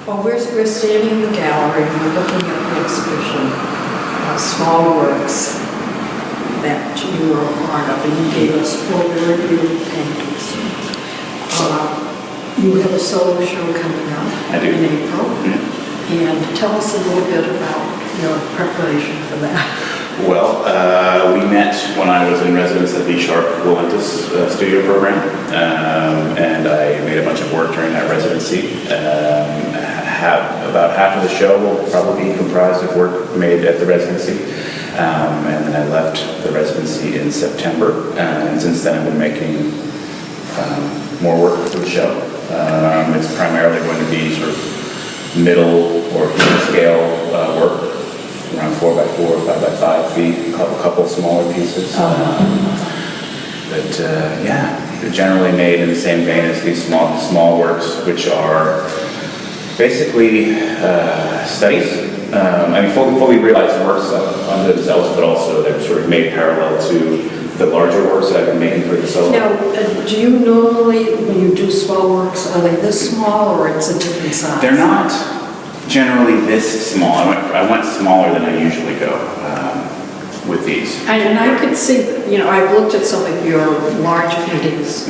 Well, we're standing in the gallery and we're looking at the exhibition, Small Works, that you were a part of, and you gave us 4 very beautiful paintings. You have a solo show coming up in April, and tell us a little bit about your preparation for that. Well, we met when I was in residence at the Sharp Willentus studio program, and I made a bunch of work during that residency. About half of the show will probably be comprised of work made at the residency, and then I left the residency in September, and since then I've been making more work for the show. It's primarily going to be sort of middle or human scale work, around 4x4 or 5x5 feet, a couple smaller pieces. But yeah, generally made in the same vein as these small works, which are basically studies. I mean, fully realized works unto themselves, but also they're sort of made parallel to the larger works that I've been making for the solo. Now, do you normally, when you do small works, are they this small or it's a different size? They're not generally this small. I went smaller than I usually go with these. And I could see, I've looked at some of your large paintings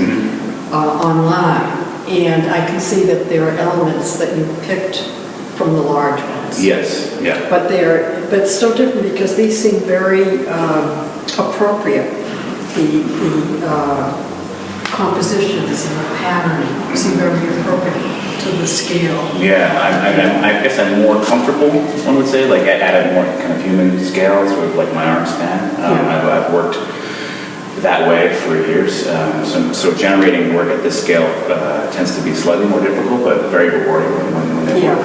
online, and I can see that there are elements that you've picked from the large ones. Yes, yeah. But still different because these seem very appropriate. The compositions and the patterning seem very appropriate to the scale. Yeah, I guess I'm more comfortable, one would say, like at a more kind of human scale, sort of like my arm span. I've worked that way for years. So generating work at this scale tends to be slightly more difficult, but very rewarding when they work.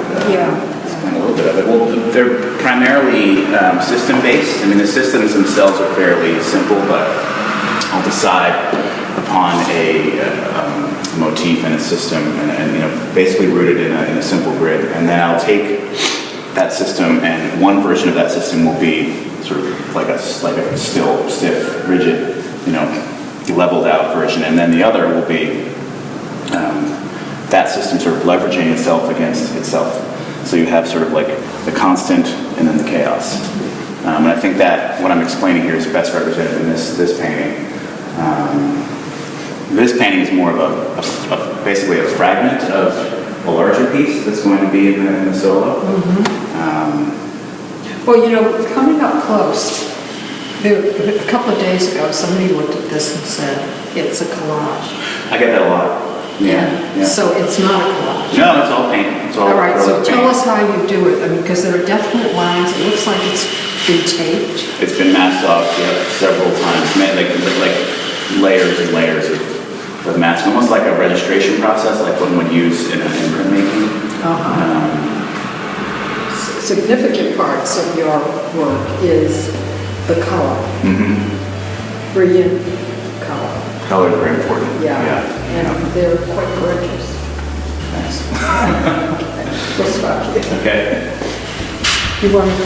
Explain a little bit of it. Well, they're primarily system-based. I mean, the systems themselves are fairly simple, but I'll decide upon a motif and a system, and basically rooted in a simple grid, and then I'll take that system, and one version of that system will be sort of like a still, stiff, rigid, leveled out version, and then the other will be that system sort of leveraging itself against itself. So you have sort of like the constant and then the chaos. And I think that what I'm explaining here is best represented in this painting. This painting is more of basically a fragment of a larger piece that's going to be in the solo. Well, coming up close, a couple of days ago, somebody looked at this and said, it's a collage. I get that a lot. Yeah. So it's not a collage. No, it's all paint. It's all right, so tell paint. us how you do it. I mean, because there are definite lines. It looks like it's been taped. It's been masked off, several times. Like layers and layers of mask, almost like a registration process, like one would use in printmaking. Significant parts of your work is the color. Brilliant color. Color is very important. Yeah. And they're quite gorgeous. Thanks. We'll stop you. Okay. You want to...